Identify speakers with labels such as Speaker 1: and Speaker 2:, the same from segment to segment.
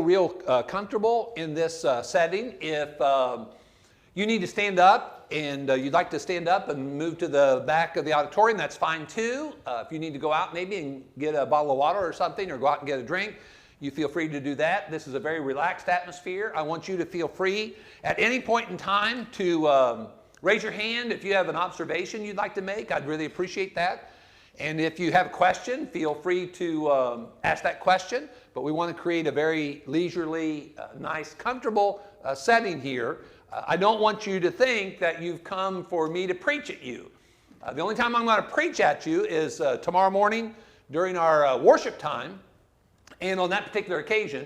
Speaker 1: real comfortable in this setting. If you need to stand up and you'd like to stand up and move to the back of the auditorium, that's fine too. If you need to go out maybe and get a bottle of water or something, or go out and get a drink, you feel free to do that. This is a very relaxed atmosphere. I want you to feel free at any point in time to raise your hand if you have an observation you'd like to make. I'd really appreciate that. And if you have a question, feel free to ask that question. But we want to create a very leisurely, nice, comfortable setting here. I don't want you to think that you've come for me to preach at you. The only time I'm going to preach at you is tomorrow morning during our worship time. And on that particular occasion,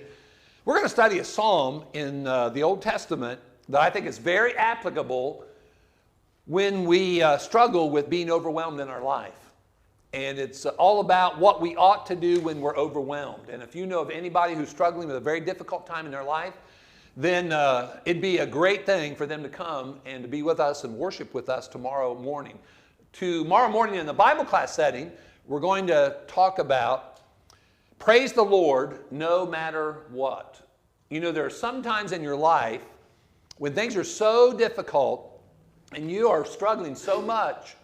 Speaker 1: we're going to study a psalm in the Old Testament that I think is very applicable when we struggle with being overwhelmed in our life. And it's all about what we ought to do when we're overwhelmed. And if you know of anybody who's struggling with a very difficult time in their life, then it'd be a great thing for them to come and to be with us and worship with us tomorrow morning. Tomorrow morning in the Bible class setting, we're going to talk about praise the Lord no matter what. You know, there are some times in your life when things are so difficult and you are struggling so much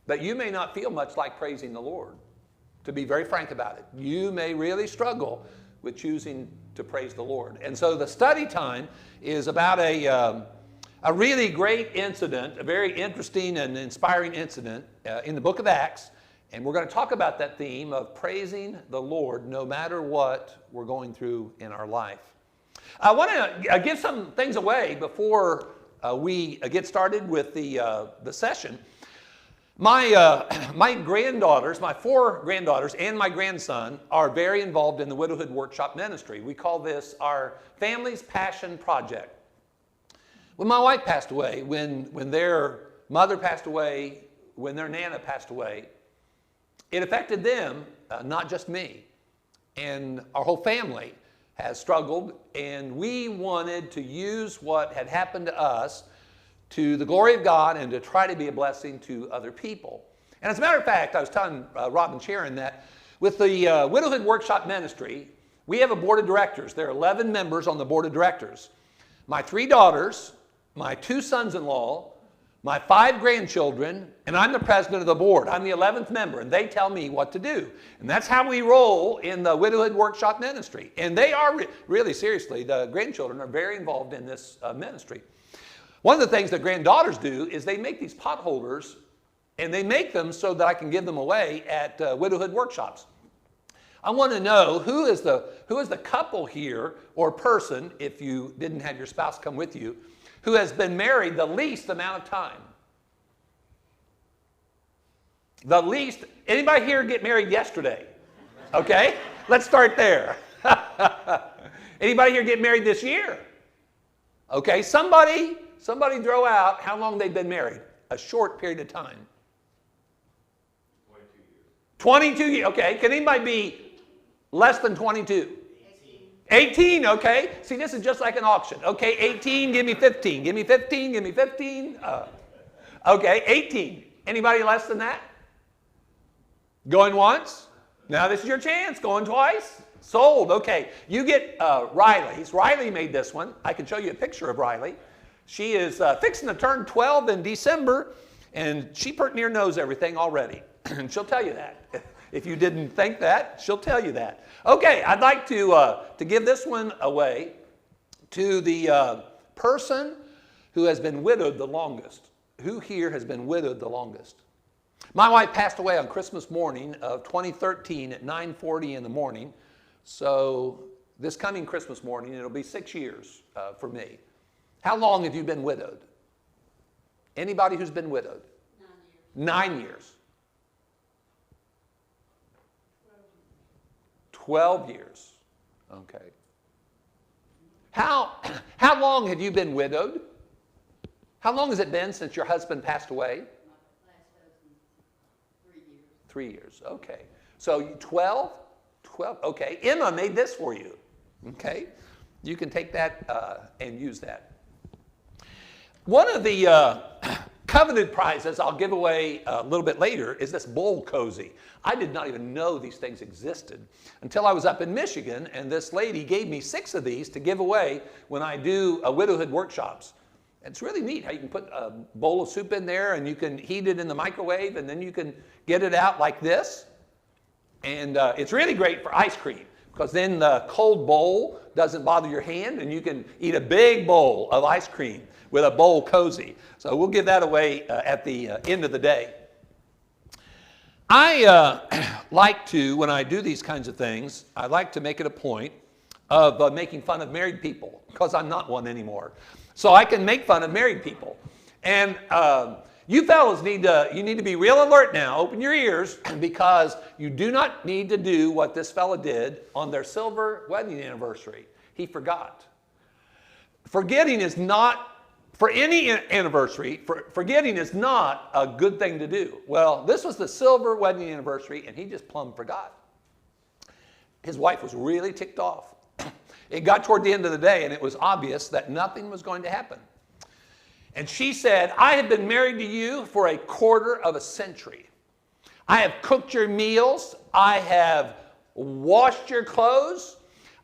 Speaker 1: that you may not feel much like praising the Lord. To be very frank about it, you may really struggle with choosing to praise the Lord. And so the study time is about a really great incident, a very interesting and inspiring incident in the book of Acts. And we're going to talk about that theme of praising the Lord no matter what we're going through in our life. I want to give some things away before we get started with the session. My granddaughters, my 4 granddaughters and my grandson are very involved in the Widowhood workshop ministry. We call this our family's passion project. When my wife passed away, when their mother passed away, when their Nana passed away, it affected them, not just me. And our whole family has struggled, and we wanted to use what had happened to us to the glory of God and to try to be a blessing to other people. And as a matter of fact, I was telling Rob and Sharon that with the Widowhood Workshop Ministry, we have a board of directors. There are 11 members on the board of directors. My 3 daughters, my 2 sons-in-law, my 5 grandchildren, and I'm the president of the board. I'm the 11th member, and they tell me what to do. And that's how we roll in the Widowhood Workshop Ministry. And they are really, seriously, the grandchildren are very involved in this ministry. One of the things that granddaughters do is they make these pot holders, and they make them so that I can give them away at Widowhood workshops. I want to know who is the couple here or person, if you didn't have your spouse come with you, who has been married the least amount of time. The least. Anybody here get married yesterday? Okay, let's start there. Anybody here get married this year? Okay, somebody throw out how long they've been married. A short period of time. 22 years. Okay, can anybody be less than 22? 18, okay. See, this is just like an auction. Okay, 18, give me 15. Give me 15, give me 15. Okay, 18. Anybody less than that? Going once? Now this is your chance. Going twice? Sold. Okay, you get Riley's. Riley made this one. I can show you a picture of Riley. She is fixing to turn 12 in December, and she pretty near knows everything already. And she'll tell you that. If you didn't think that, she'll tell you that. Okay, I'd like to give this one away to the person who has been widowed the longest. Who here has been widowed the longest? My wife passed away on Christmas morning of 2013 at 9:40 in the morning. So this coming Christmas morning, it'll be 6 years for me. How long have you been widowed? Anybody who's been widowed? 9 years. 9 years. 12 years. Okay. How long have you been widowed? How long has it been since your husband passed away?
Speaker 2: My last husband, 3 years.
Speaker 1: 3 years. Okay. So 12? 12. Okay. Emma made this for you. Okay. You can take that and use that. One of the coveted prizes I'll give away a little bit later is this bowl cozy. I did not even know these things existed until I was up in Michigan, and this lady gave me 6 of these to give away when I do Widowhood workshops. It's really neat how you can put a bowl of soup in there and you can heat it in the microwave, and then you can get it out like this. And it's really great for ice cream, because then the cold bowl doesn't bother your hand, and you can eat a big bowl of ice cream with a bowl cozy. So we'll give that away at the end of the day. I like to, when I do these kinds of things, I like to make it a point of making fun of married people, because I'm not one anymore. So I can make fun of married people. And you fellas need to be real alert now. Open your ears, because you do not need to do what this fella did on their silver wedding anniversary. He forgot. Forgetting is not, for any anniversary, forgetting is not a good thing to do. Well, this was the silver wedding anniversary, and he just plumb forgot. His wife was really ticked off. It got toward the end of the day, and it was obvious that nothing was going to happen. And she said, I have been married to you for a quarter of a century. I have cooked your meals. I have washed your clothes.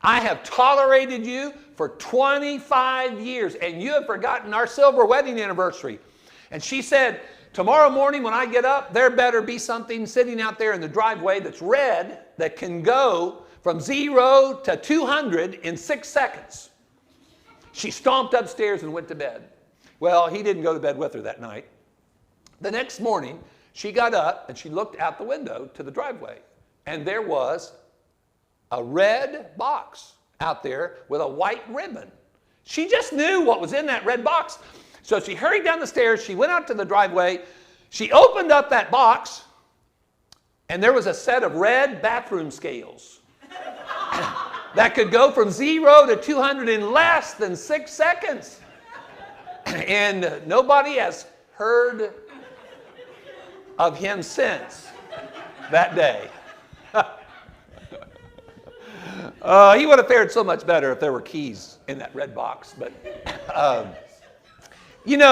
Speaker 1: I have tolerated you for 25 years, and you have forgotten our silver wedding anniversary. And she said, tomorrow morning when I get up, there better be something sitting out there in the driveway that's red that can go from 0 to 200 in 6 seconds. She stomped upstairs and went to bed. Well, he didn't go to bed with her that night. The next morning, she got up and she looked out the window to the driveway, and there was a red box out there with a white ribbon. She just knew what was in that red box. So she hurried down the stairs, she went out to the driveway, she opened up that box, and there was a set of red bathroom scales that could go from 0 to 200 in less than 6 seconds. And nobody has heard of him since that day. He would have fared so much better if there were keys in that red box. But, it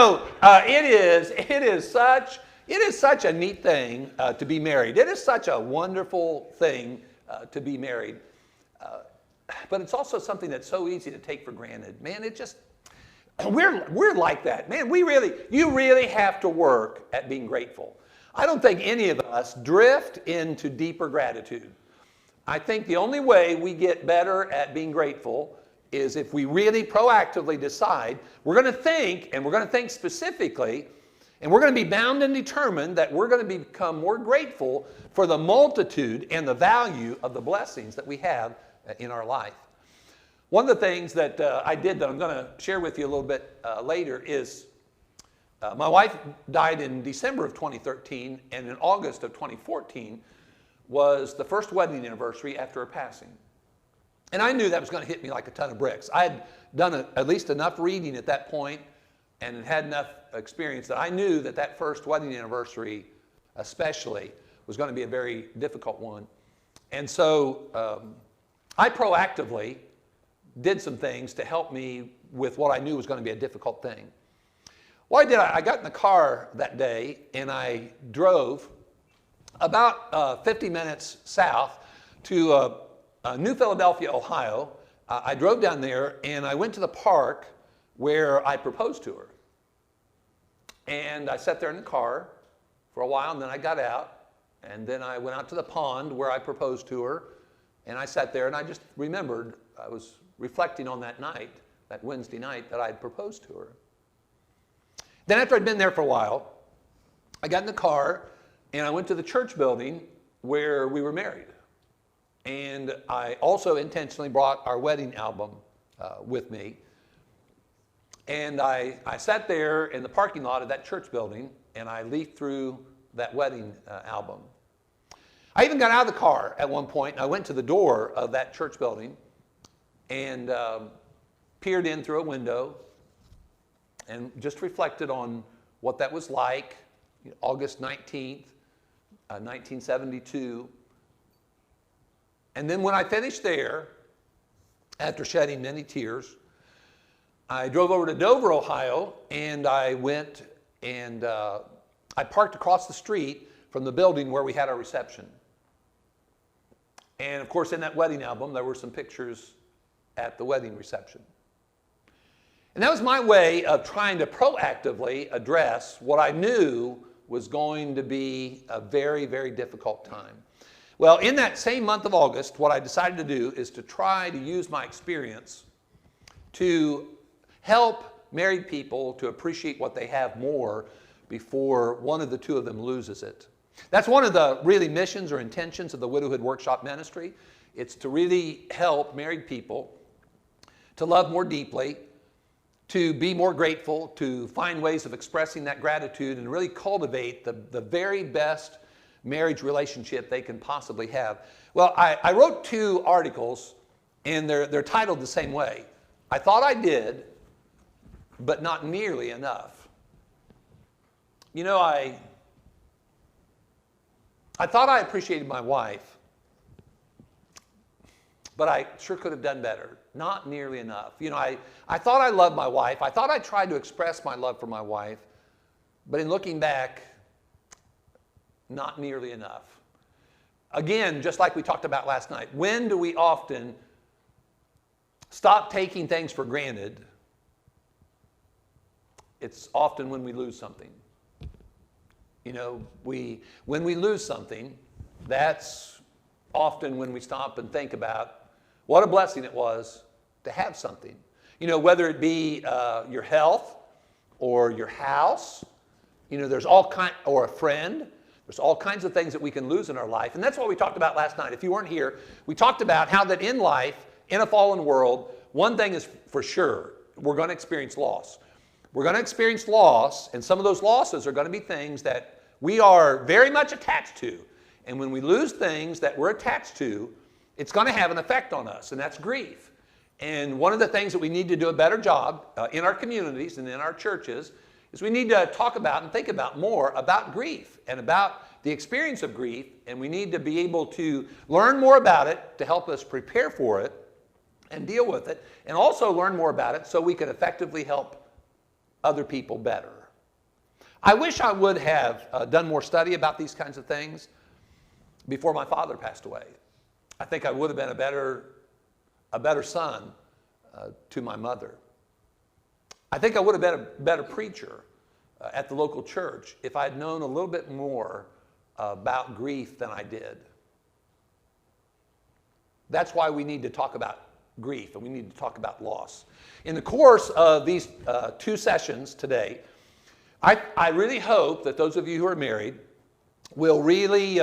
Speaker 1: is such a neat thing to be married. It is such a wonderful thing to be married. But it's also something that's so easy to take for granted. Man, we're like that. Man, you really have to work at being grateful. I don't think any of us drift into deeper gratitude. I think the only way we get better at being grateful is if we really proactively decide we're going to think, and we're going to think specifically, and we're going to be bound and determined that we're going to become more grateful for the multitude and the value of the blessings that we have in our life. One of the things that I did that I'm going to share with you a little bit later is my wife died in December of 2013, and in August of 2014 was the first wedding anniversary after her passing. And I knew that was going to hit me like a ton of bricks. I had done at least enough reading at that point and had enough experience that I knew that first wedding anniversary especially was going to be a very difficult one. And so I proactively did some things to help me with what I knew was going to be a difficult thing. Well, I got in the car that day and I drove about 50 minutes south to New Philadelphia, Ohio. I drove down there and I went to the park where I proposed to her. And I sat there in the car for a while, and then I got out, and then I went out to the pond where I proposed to her, and I sat there and I just remembered, I was reflecting on that night, that Wednesday night that I had proposed to her. Then after I'd been there for a while, I got in the car and I went to the church building where we were married. And I also intentionally brought our wedding album with me. And I sat there in the parking lot of that church building and I leafed through that wedding album. I even got out of the car at one point and I went to the door of that church building and peered in through a window and just reflected on what that was like, August 19th, 1972. And then when I finished there, after shedding many tears, I drove over to Dover, Ohio, and I went and I parked across the street from the building where we had our reception. And of course, in that wedding album, there were some pictures at the wedding reception. And that was my way of trying to proactively address what I knew was going to be a very, very difficult time. Well, in that same month of August, what I decided to do is to try to use my experience to help married people to appreciate what they have more before one of the two of them loses it. That's one of the really missions or intentions of the Widowhood Workshop Ministry. It's to really help married people to love more deeply, to be more grateful, to find ways of expressing that gratitude and really cultivate the very best marriage relationship they can possibly have. Well, I wrote 2 articles, and they're titled the same way. I thought I did, but not nearly enough. You know, I thought I appreciated my wife, but I sure could have done better. Not nearly enough. You know, I thought I loved my wife. I thought I tried to express my love for my wife, but in looking back, not nearly enough. Again, just like we talked about last night, when do we often stop taking things for granted? It's often when we lose something. You know, when we lose something, that's often when we stop and think about what a blessing it was to have something. You know, whether it be your health or your house, you know, there's all kind, or a friend. There's all kinds of things that we can lose in our life. And that's what we talked about last night. If you weren't here, we talked about how that in life, in a fallen world, one thing is for sure, we're going to experience loss. We're going to experience loss, and some of those losses are going to be things that we are very much attached to. And when we lose things that we're attached to, it's going to have an effect on us, and that's grief. And one of the things that we need to do a better job in our communities and in our churches is we need to talk about and think about more about grief and about the experience of grief, and we need to be able to learn more about it to help us prepare for it and deal with it, and also learn more about it so we can effectively help other people better. I wish I would have done more study about these kinds of things before my father passed away. I think I would have been a better son to my mother. I think I would have been a better preacher at the local church if I had known a little bit more about grief than I did. That's why we need to talk about grief, and we need to talk about loss. In the course of these 2 sessions today, I really hope that those of you who are married will really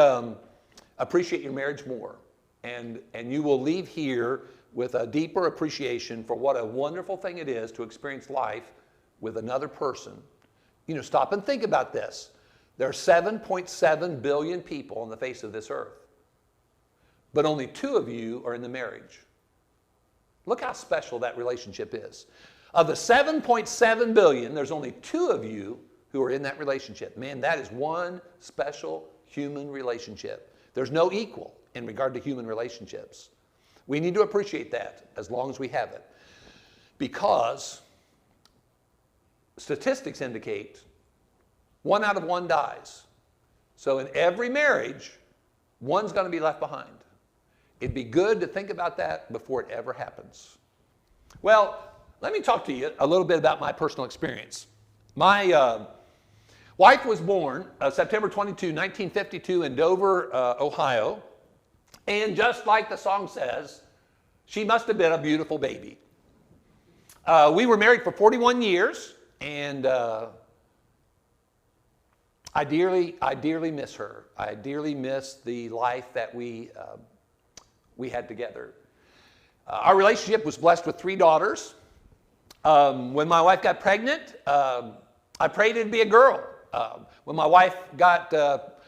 Speaker 1: appreciate your marriage more. And you will leave here with a deeper appreciation for what a wonderful thing it is to experience life with another person. You know, stop and think about this. There are 7.7 billion people on the face of this earth, but only 2 of you are in the marriage. Look how special that relationship is. Of the 7.7 billion, there's only 2 of you who are in that relationship. Man, that is one special human relationship. There's no equal in regard to human relationships. We need to appreciate that as long as we have it, because statistics indicate 1 out of 1 dies. So in every marriage, one's going to be left behind. It'd be good to think about that before it ever happens. Well, let me talk to you a little bit about my personal experience. My wife was born September 22, 1952 in Dover, Ohio. And just like the song says, she must have been a beautiful baby. We were married for 41 years, and I dearly miss her. I dearly miss the life that we had together. Our relationship was blessed with 3 daughters. When my wife got pregnant, I prayed it'd be a girl. When my wife got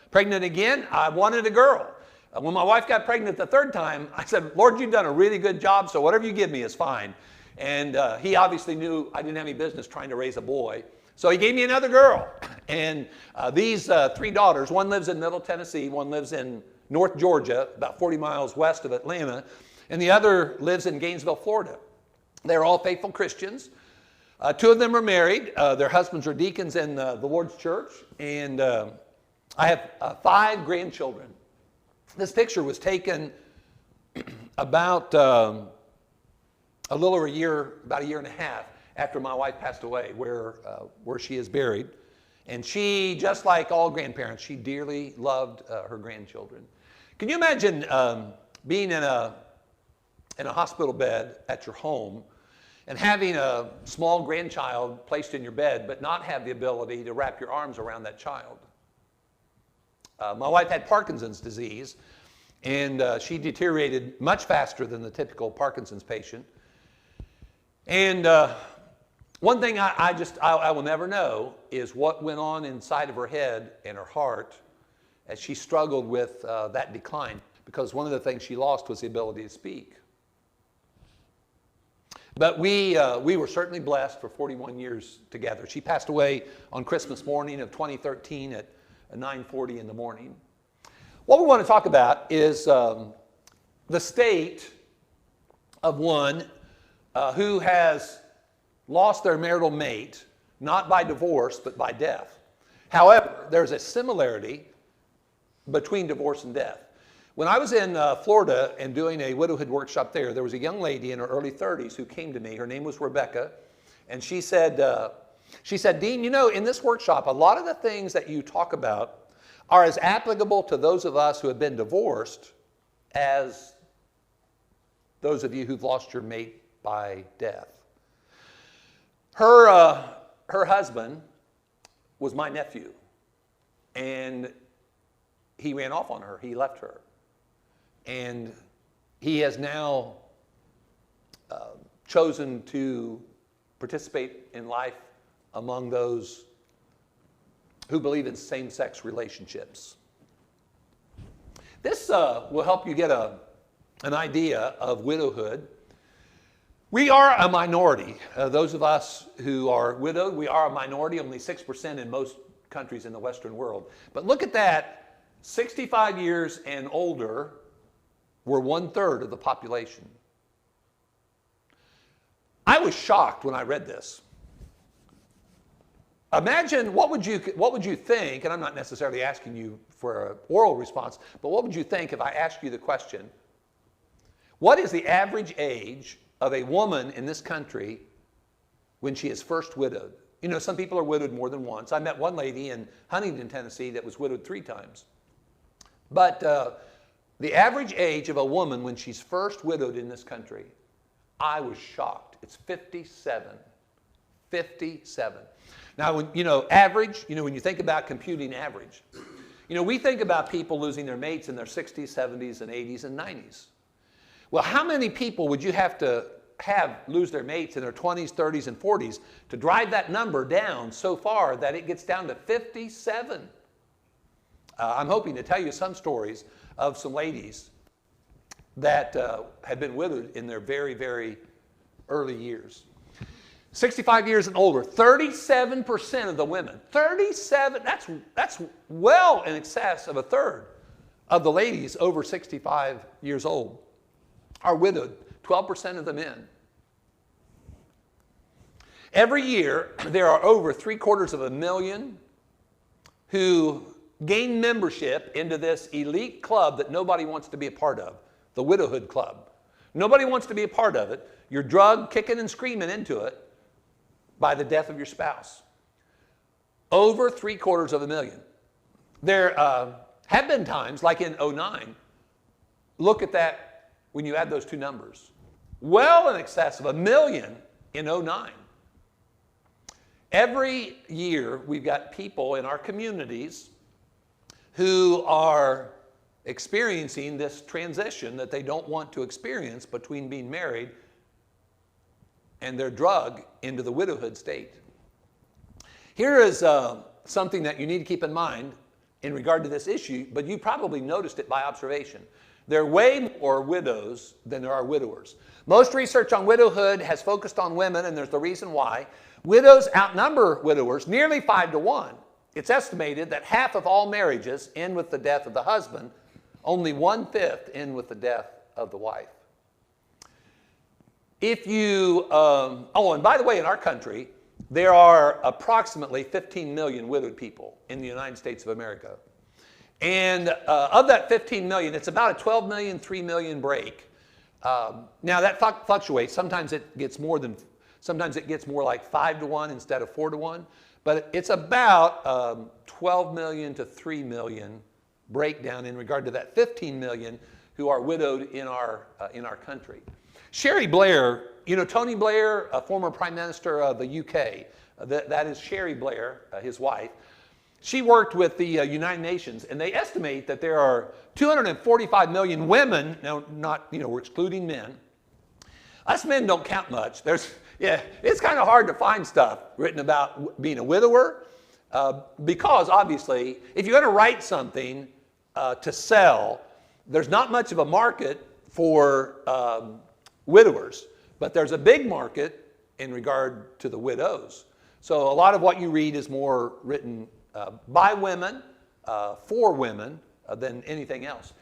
Speaker 1: pregnant again, I wanted a girl. When my wife got pregnant the 3rd time, I said, Lord, you've done a really good job, so whatever you give me is fine. And he obviously knew I didn't have any business trying to raise a boy. So he gave me another girl. And these 3 daughters, one lives in Middle Tennessee, one lives in North Georgia, about 40 miles west of Atlanta, and the other lives in Gainesville, Florida. They're all faithful Christians. Two of them are married. Their husbands are deacons in the Lord's church. And I have 5 grandchildren. This picture was taken about a little over about a year and a half after my wife passed away, where she is buried. And she, just like all grandparents, she dearly loved her grandchildren. Can you imagine being in a hospital bed at your home and having a small grandchild placed in your bed, but not have the ability to wrap your arms around that child? My wife had Parkinson's disease, and she deteriorated much faster than the typical Parkinson's patient. And one thing I will never know is what went on inside of her head and her heart as she struggled with that decline, because one of the things she lost was the ability to speak. But we were certainly blessed for 41 years together. She passed away on Christmas morning of 2013 at 9:40 in the morning. What we want to talk about is the state of one who has lost their marital mate, not by divorce, but by death. However, there's a similarity between divorce and death. When I was in Florida and doing a widowhood workshop there was a young lady in her early 30s who came to me. Her name was Rebecca, and she said, Dean, you know, in this workshop, a lot of the things that you talk about are as applicable to those of us who have been divorced as those of you who've lost your mate by death. Her husband was my nephew, and he ran off on her. He left her. And he has now chosen to participate in life among those who believe in same-sex relationships. This will help you get an idea of widowhood. We are a minority. Those of us who are widowed, we are a minority, only 6% in most countries in the Western world. But look at that, 65 years and older were 1/3 of the population. I was shocked when I read this. Imagine, what would you think, and I'm not necessarily asking you for an oral response, but what would you think if I asked you the question, what is the average age of a woman in this country when she is first widowed? You know, some people are widowed more than once. I met one lady in Huntington, Tennessee that was widowed 3 times. But the average age of a woman when she's first widowed in this country, I was shocked. It's 57. 57. Now, average, when you think about computing average, we think about people losing their mates in their 60s, 70s, and 80s, and 90s. Well, how many people would you have to lose their mates in their 20s, 30s, and 40s to drive that number down so far that it gets down to 57? I'm hoping to tell you some stories of some ladies that had been widowed in their very, very early years. 65 years and older, 37% of the women, 37, that's well in excess of 1/3 of the ladies over 65 years old are widowed, 12% of the men. Every year, there are over 750,000 who gain membership into this elite club that nobody wants to be a part of, the Widowhood Club. Nobody wants to be a part of it. You're drugged, kicking and screaming into it by the death of your spouse. Over 750,000. There have been times, like in 2009, look at that when you add those two numbers. Well in excess of 1 million in 2009. Every year, we've got people in our communities who are experiencing this transition that they don't want to experience between being married and their drug into the widowhood state. Here is something that you need to keep in mind in regard to this issue, but you probably noticed it by observation. There are way more widows than there are widowers. Most research on widowhood has focused on women, and there's the reason why. Widows outnumber widowers nearly 5-1. It's estimated that half of all marriages end with the death of the husband. Only 1/5 end with the death of the wife. If you, oh, and by the way, in our country, there are approximately 15 million widowed people in the United States of America. And of that 15 million, it's about a 12 million, 3 million break. Now that fluctuates. Sometimes it gets more like 5 to 1 instead of 4 to 1. But it's about 12 million to 3 million breakdown in regard to that 15 million who are widowed in our country. Sherry Blair, you know Tony Blair, a former Prime Minister of the UK, that is Sherry Blair, his wife. She worked with the United Nations, and they estimate that there are 245 million women, now not, we're excluding men. Us men don't count much. It's kind of hard to find stuff written about being a widower, because obviously, if you're going to write something to sell, there's not much of a market for widowers, but there's a big market in regard to the widows. So a lot of what you read is more written by women, for women, than anything else.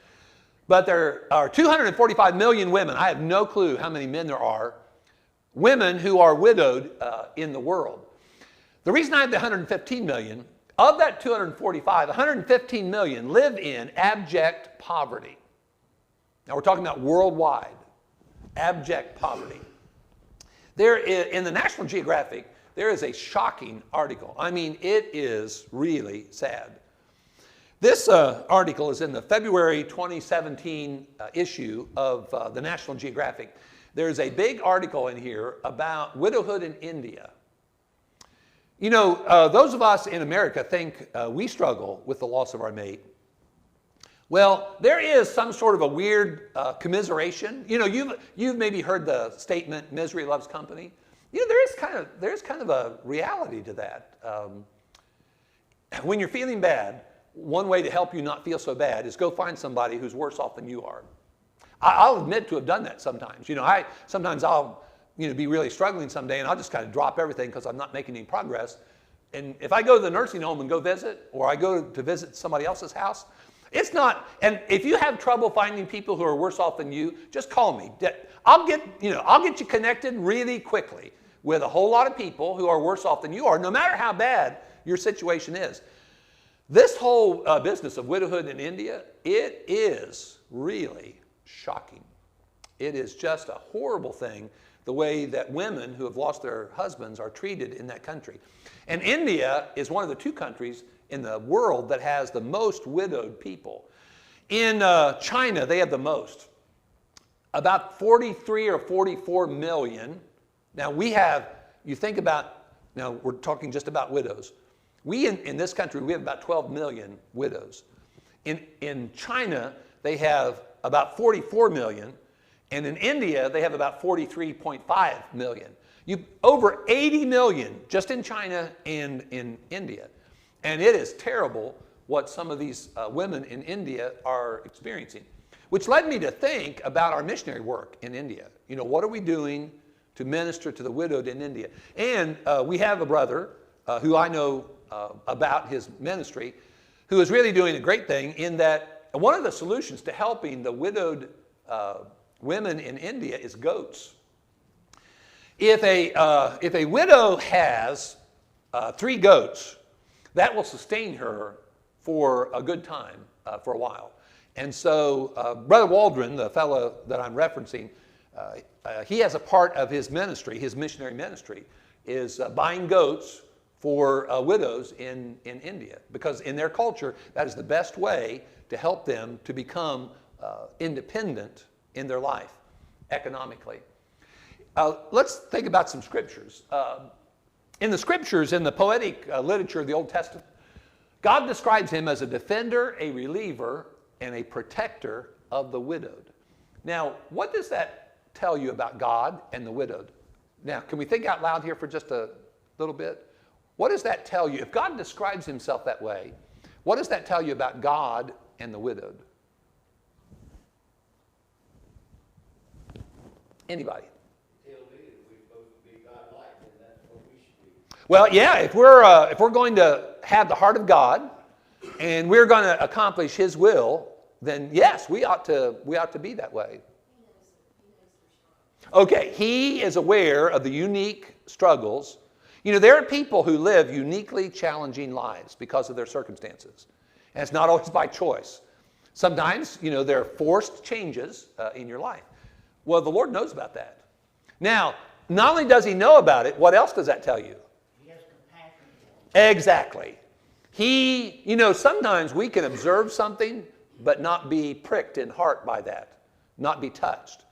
Speaker 1: But there are 245 million women. I have no clue how many men there are, women who are widowed in the world. The reason I have the 115 million, of that 245, 115 million live in abject poverty. Now we're talking about worldwide. Abject poverty. There is, in the National Geographic, there is a shocking article. I mean, it is really sad. This article is in the February 2017 issue of the National Geographic. There's a big article in here about widowhood in India. You know, those of us in America think we struggle with the loss of our mate. Well, there is some sort of a weird commiseration. You know, you've maybe heard the statement, misery loves company. You know, there's kind of a reality to that. When you're feeling bad, one way to help you not feel so bad is go find somebody who's worse off than you are. I'll admit to have done that sometimes. You know, sometimes I'll be really struggling someday, and I'll just kind of drop everything because I'm not making any progress. And if I go to the nursing home and go visit, or I go to visit somebody else's house, it's not, and if you have trouble finding people who are worse off than you, just call me. I'll get you connected really quickly with a whole lot of people who are worse off than you are, no matter how bad your situation is. This whole business of widowhood in India, it is really shocking. It is just a horrible thing, the way that women who have lost their husbands are treated in that country. And India is one of the 2 countries in the world that has the most widowed people. In China, they have the most. About 43 or 44 million. Now you think about, now we're talking just about widows. In this country, we have about 12 million widows. In China, they have about 44 million. And in India, they have about 43.5 million. Over 80 million just in China and in India. And it is terrible what some of these women in India are experiencing. Which led me to think about our missionary work in India. You know, what are we doing to minister to the widowed in India? And we have a brother who I know about his ministry, who is really doing a great thing in that one of the solutions to helping the widowed women in India is goats. If a widow has 3 goats, that will sustain her for a good time, for a while. And so Brother Waldron, the fellow that I'm referencing, he has a part of his ministry, his missionary ministry, is buying goats for widows in India. Because in their culture, that is the best way to help them to become independent in their life, economically. Let's think about some scriptures. In the scriptures, in the poetic literature of the Old Testament, God describes him as a defender, a reliever, and a protector of the widowed. Now, what does that tell you about God and the widowed? Now, can we think out loud here for just a little bit? What does that tell you? If God describes himself that way, what does that tell you about God and the widowed? Anybody? Well, yeah, if we're going to have the heart of God and we're going to accomplish his will, then yes, we ought to be that way. Okay, he is aware of the unique struggles. You know, there are people who live uniquely challenging lives because of their circumstances. And it's not always by choice. Sometimes, you know, there are forced changes in your life. Well, the Lord knows about that. Now, not only does he know about it, what else does that tell you?
Speaker 3: He has compassion.
Speaker 1: Exactly. You know, sometimes we can observe something, but not be pricked in heart by that, not be touched.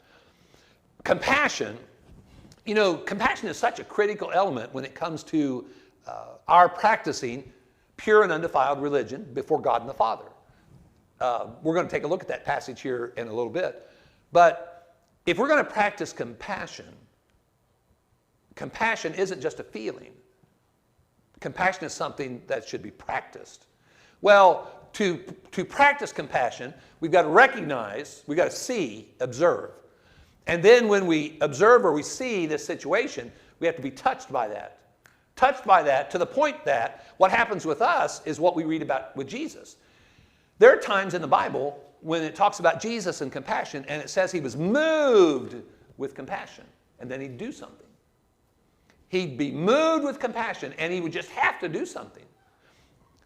Speaker 1: Compassion, you know, compassion is such a critical element when it comes to our practicing pure and undefiled religion before God and the Father. We're going to take a look at that passage here in a little bit. But if we're going to practice compassion, compassion isn't just a feeling. Compassion is something that should be practiced. Well, to practice compassion, we've got to recognize, we've got to see, observe. And then when we observe or we see this situation, we have to be touched by that. Touched by that to the point that what happens with us is what we read about with Jesus. There are times in the Bible when it talks about Jesus and compassion, and it says he was moved with compassion, and then he'd do something. He'd be moved with compassion, and he would just have to do something.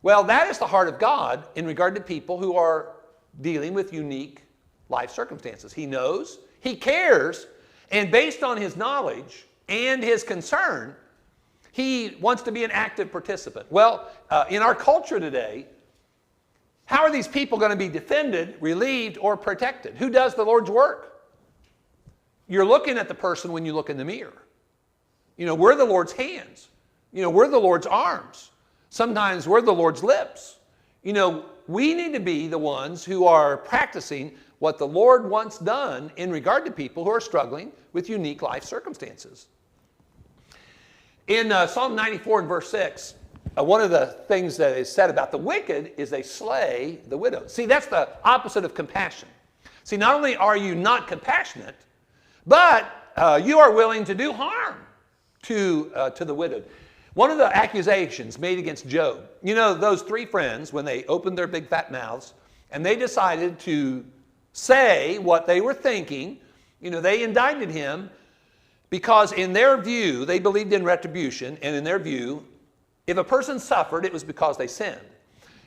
Speaker 1: Well, that is the heart of God in regard to people who are dealing with unique life circumstances. He knows, he cares, and based on his knowledge and his concern, he wants to be an active participant. Well, in our culture today, how are these people going to be defended, relieved, or protected? Who does the Lord's work? You're looking at the person when you look in the mirror. You know, we're the Lord's hands. You know, we're the Lord's arms. Sometimes we're the Lord's lips. You know, we need to be the ones who are practicing what the Lord wants done in regard to people who are struggling with unique life circumstances. In Psalm 94 and verse 6, one of the things that is said about the wicked is they slay the widow. See, that's the opposite of compassion. See, not only are you not compassionate, but you are willing to do harm to the widowed. One of the accusations made against Job, you know, those three friends, when they opened their big fat mouths and they decided to say what they were thinking, you know, they indicted him because in their view, they believed in retribution, and in their view, if a person suffered, it was because they sinned.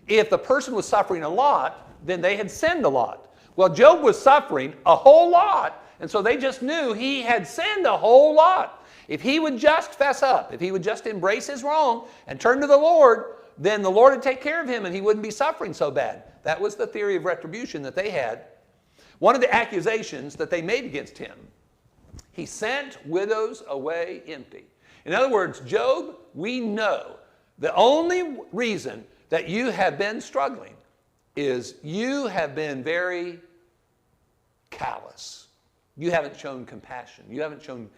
Speaker 1: If the person was suffering a lot, then they had sinned a lot. Well, Job was suffering a whole lot, and so they just knew he had sinned a whole lot. If he would just fess up, if he would just embrace his wrong and turn to the Lord, then the Lord would take care of him and he wouldn't be suffering so bad. That was the theory of retribution that they had. One of the accusations that they made against him, he sent widows away empty. In other words, Job, we know the only reason that you have been struggling is you have been very callous. You haven't shown compassion. You haven't shown...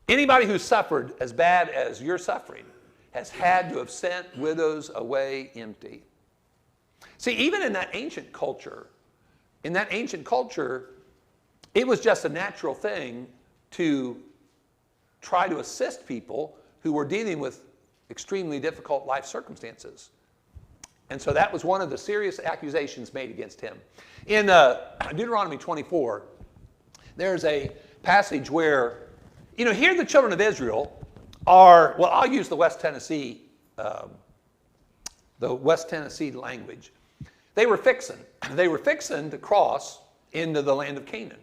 Speaker 1: Anybody who's suffered as bad as you're suffering has had to have sent widows away empty. See, even in that ancient culture, it was just a natural thing to try to assist people who were dealing with extremely difficult life circumstances. And so that was one of the serious accusations made against him. In Deuteronomy 24, there's a passage where, you know, here the children of Israel are, well, I'll use the West Tennessee language. They were fixing to cross into the land of Canaan.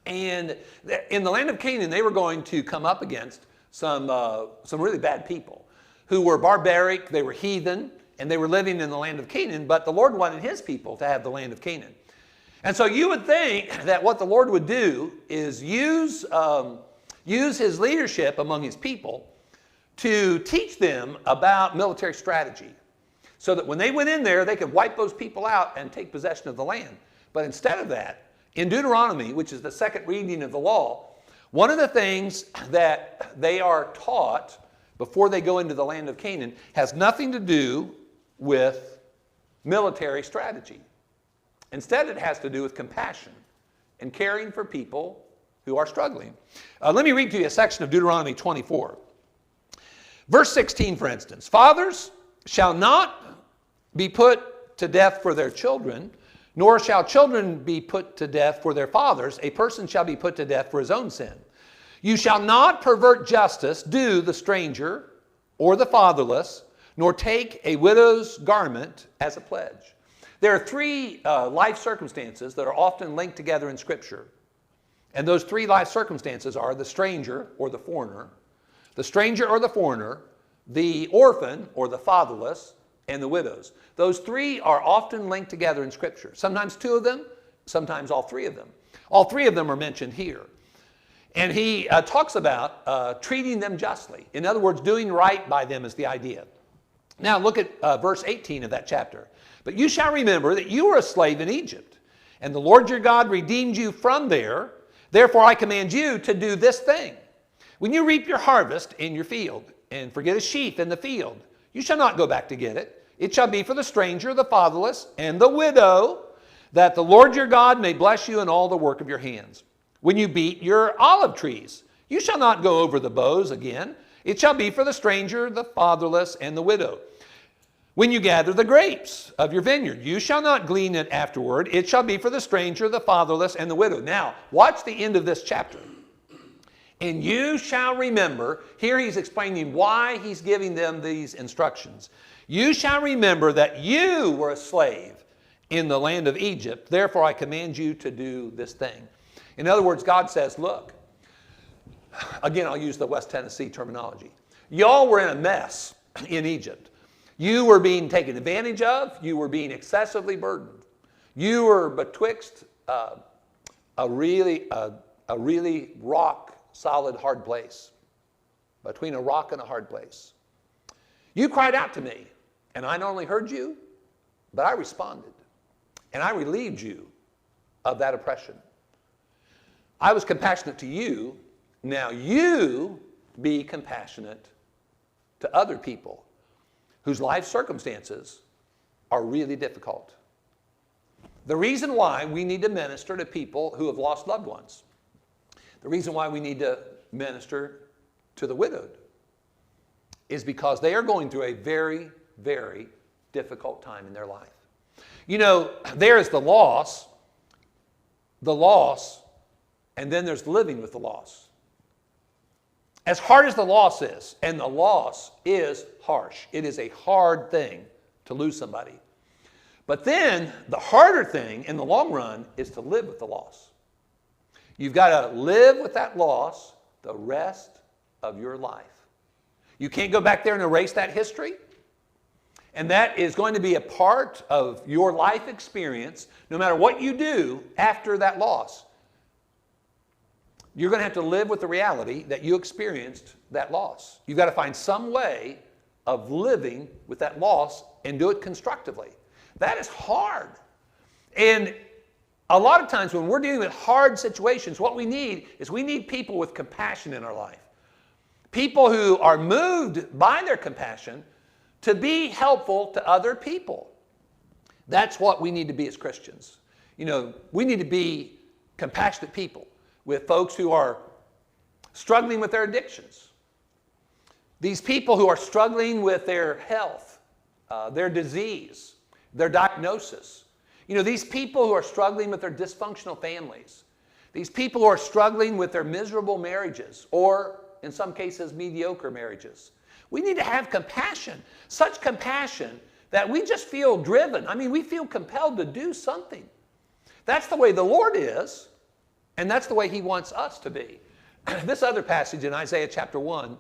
Speaker 1: And in the land of Canaan, they were going to come up against some really bad people who were barbaric, they were heathen, and they were living in the land of Canaan, but the Lord wanted his people to have the land of Canaan. And so you would think that what the Lord would do is use his leadership among his people to teach them about military strategy so that when they went in there, they could wipe those people out and take possession of the land. But instead of that, in Deuteronomy, which is the second reading of the law, one of the things that they are taught before they go into the land of Canaan has nothing to do with military strategy. Instead, it has to do with compassion and caring for people who are struggling. Let me read to you a section of Deuteronomy 24. Verse 16, for instance. Fathers shall not be put to death for their children, Nor shall children be put to death for their fathers. A person shall be put to death for his own sin. You shall not pervert justice, due the stranger or the fatherless, nor take a widow's garment as a pledge. There are three life circumstances that are often linked together in Scripture. And those three life circumstances are the stranger or the foreigner, the orphan or the fatherless, and the widows. Those three are often linked together in Scripture. Sometimes two of them, sometimes all three of them. All three of them are mentioned here. And he talks about treating them justly. In other words, doing right by them is the idea. Now look at verse 18 of that chapter. But you shall remember that you were a slave in Egypt, and the Lord your God redeemed you from there. Therefore I command you to do this thing. When you reap your harvest in your field, and forget a sheaf in the field, you shall not go back to get it. It shall be for the stranger, the fatherless, and the widow, that the Lord your God may bless you in all the work of your hands. When you beat your olive trees, you shall not go over the boughs again. It shall be for the stranger, the fatherless, and the widow. When you gather the grapes of your vineyard, you shall not glean it afterward. It shall be for the stranger, the fatherless, and the widow. Now, watch the end of this chapter. And you shall remember, here he's explaining why he's giving them these instructions. You shall remember that you were a slave in the land of Egypt. Therefore, I command you to do this thing. In other words, God says, look, again, I'll use the West Tennessee terminology. Y'all were in a mess in Egypt. You were being taken advantage of. You were being excessively burdened. You were betwixt a really rock solid, hard place. Between a rock and a hard place. You cried out to me, and I not only heard you, but I responded. And I relieved you of that oppression. I was compassionate to you. Now you be compassionate to other people whose life circumstances are really difficult. The reason why we need to minister to people who have lost loved ones, the reason why we need to minister to the widowed, is because they are going through a very, very difficult time in their life. You know, there is the loss, and then there's living with the loss. As hard as the loss is, and the loss is harsh, it is a hard thing to lose somebody. But then the harder thing in the long run is to live with the loss. You've got to live with that loss the rest of your life. You can't go back there and erase that history. And that is going to be a part of your life experience no matter what you do after that loss. You're going to have to live with the reality that you experienced that loss. You've got to find some way of living with that loss and do it constructively. That is hard. And a lot of times when we're dealing with hard situations, what we need is we need people with compassion in our life. People who are moved by their compassion to be helpful to other people. That's what we need to be as Christians. You know, we need to be compassionate people with folks who are struggling with their addictions. These people who are struggling with their health, their disease, their diagnosis. You know, these people who are struggling with their dysfunctional families. These people who are struggling with their miserable marriages, or in some cases, mediocre marriages. We need to have compassion, such compassion that we just feel driven. I mean, we feel compelled to do something. That's the way the Lord is, and that's the way He wants us to be. This other passage in Isaiah chapter 1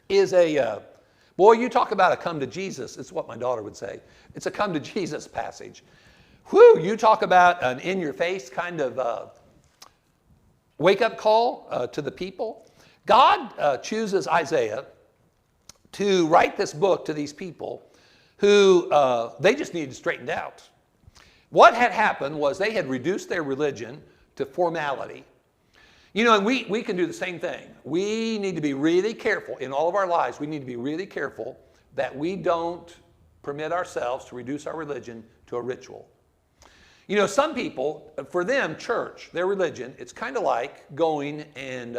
Speaker 1: is boy, you talk about a come to Jesus. It's what my daughter would say. It's a come to Jesus passage. Whew, you talk about an in-your-face kind of wake-up call to the people. God chooses Isaiah to write this book to these people who they just needed straightened out. What had happened was they had reduced their religion to formality. You know, and we can do the same thing. We need to be really careful in all of our lives. We need to be really careful that we don't permit ourselves to reduce our religion to a ritual. You know, some people, for them, church, their religion, it's kind of like going and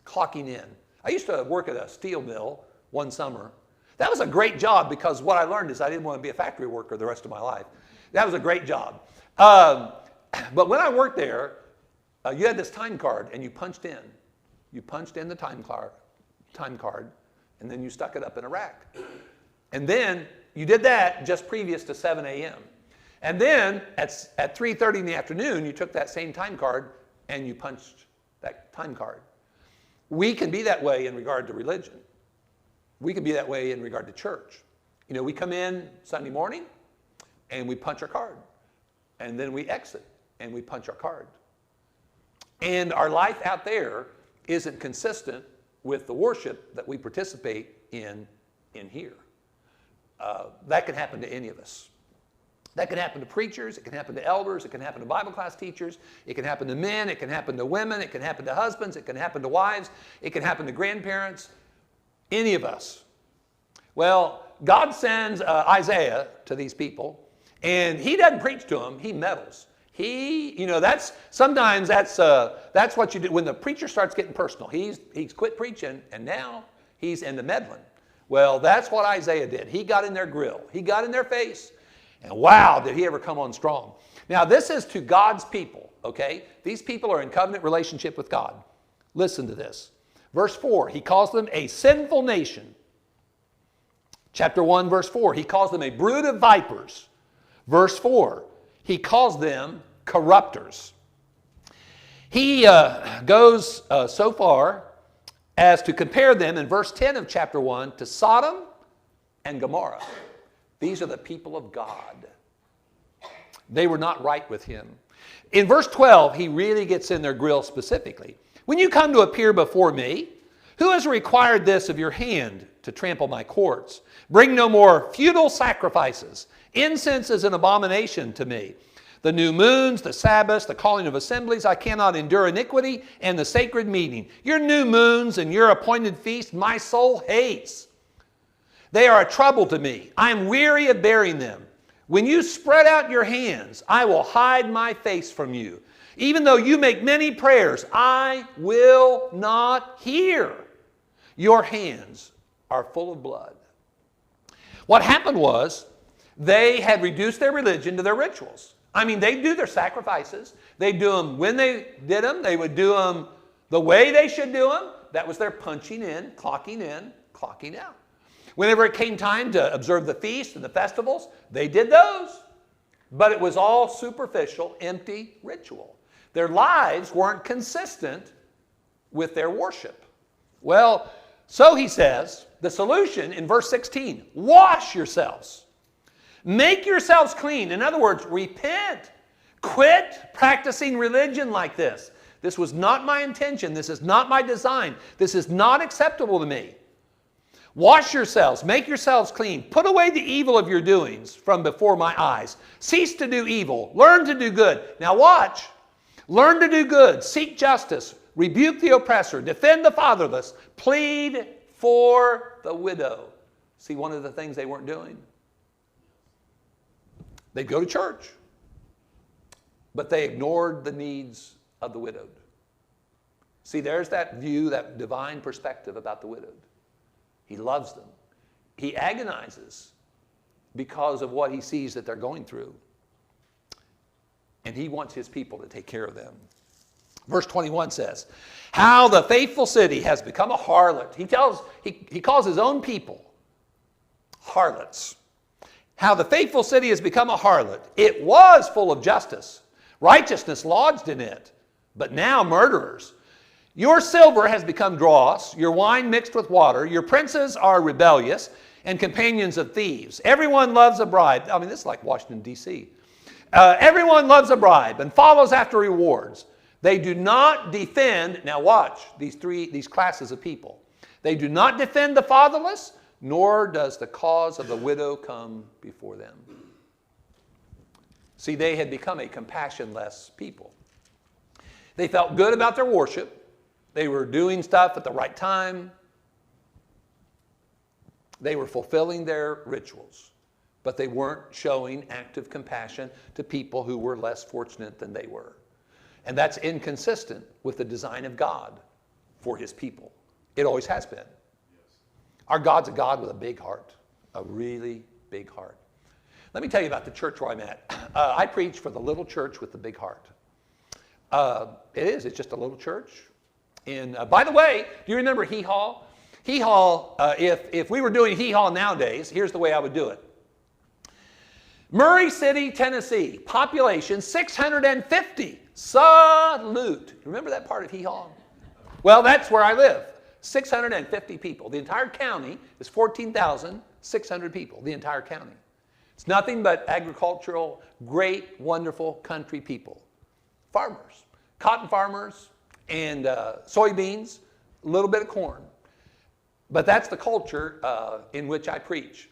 Speaker 1: clocking in. I used to work at a steel mill one summer. That was a great job because what I learned is I didn't want to be a factory worker the rest of my life. That was a great job. But when I worked there, you had this time card and you punched in. You punched in the time card, and then you stuck it up in a rack. And then you did that just previous to 7 a.m. And then at 3:30 in the afternoon, you took that same time card and you punched that time card. We can be that way in regard to religion. We can be that way in regard to church. You know, we come in Sunday morning and we punch our card. And then we exit and we punch our card. And our life out there isn't consistent with the worship that we participate in here. That can happen to any of us. That can happen to preachers, it can happen to elders, it can happen to Bible class teachers, it can happen to men, it can happen to women, it can happen to husbands, it can happen to wives, it can happen to grandparents, any of us. Well, God sends Isaiah to these people, and he doesn't preach to them, he meddles. Sometimes that's what you do. When the preacher starts getting personal, he's quit preaching, and now he's into meddling. Well, that's what Isaiah did. He got in their grill. He got in their face. And wow, did he ever come on strong. Now, this is to God's people, okay? These people are in covenant relationship with God. Listen to this. Verse 4, he calls them a sinful nation. Chapter 1, verse 4, he calls them a brood of vipers. Verse 4, he calls them corrupters. He goes so far as to compare them in verse 10 of chapter 1 to Sodom and Gomorrah. These are the people of God. They were not right with him. In verse 12, he really gets in their grill specifically. When you come to appear before me, who has required this of your hand to trample my courts? Bring no more futile sacrifices. Incense is an abomination to me. The new moons, the Sabbaths, the calling of assemblies, I cannot endure iniquity, and the sacred meeting. Your new moons and your appointed feast, my soul hates. They are a trouble to me. I am weary of bearing them. When you spread out your hands, I will hide my face from you. Even though you make many prayers, I will not hear. Your hands are full of blood. What happened was they had reduced their religion to their rituals. I mean, they do their sacrifices. They do them when they did them. They would do them the way they should do them. That was their punching in, clocking out. Whenever it came time to observe the feasts and the festivals, they did those. But it was all superficial, empty ritual. Their lives weren't consistent with their worship. Well, so he says, the solution in verse 16, wash yourselves. Make yourselves clean. In other words, repent. Quit practicing religion like this. This was not my intention. This is not my design. This is not acceptable to me. Wash yourselves, make yourselves clean. Put away the evil of your doings from before my eyes. Cease to do evil. Learn to do good. Now watch. Learn to do good. Seek justice. Rebuke the oppressor. Defend the fatherless. Plead for the widow. See, one of the things they weren't doing? They'd go to church, but they ignored the needs of the widowed. See, there's that view, that divine perspective about the widowed. He loves them. He agonizes because of what he sees that they're going through. And he wants his people to take care of them. Verse 21 says, how the faithful city has become a harlot. He calls his own people harlots. How the faithful city has become a harlot. It was full of justice. Righteousness lodged in it. But now murderers. Your silver has become dross, your wine mixed with water, your princes are rebellious and companions of thieves. Everyone loves a bribe. I mean, this is like Washington, D.C. Everyone loves a bribe and follows after rewards. They do not defend, now watch, these classes of people. They do not defend the fatherless, nor does the cause of the widow come before them. See, they had become a compassionless people. They felt good about their worship. They were doing stuff at the right time. They were fulfilling their rituals, but they weren't showing active compassion to people who were less fortunate than they were. And that's inconsistent with the design of God for his people. It always has been. Yes. Our God's a God with a big heart, a really big heart. Let me tell you about the church where I'm at. I preach for the little church with the big heart. It is. It's just a little church. And by the way, do you remember Hee Haw? Hee Haw, if we were doing Hee Haw nowadays, here's the way I would do it. Murray City, Tennessee, population 650. Salute. Remember that part of Hee Haw? Well, that's where I live. 650 people. The entire county is 14,600 people, the entire county. It's nothing but agricultural, great, wonderful country people. Farmers, cotton farmers, and soybeans, a little bit of corn. But that's the culture in which I preach.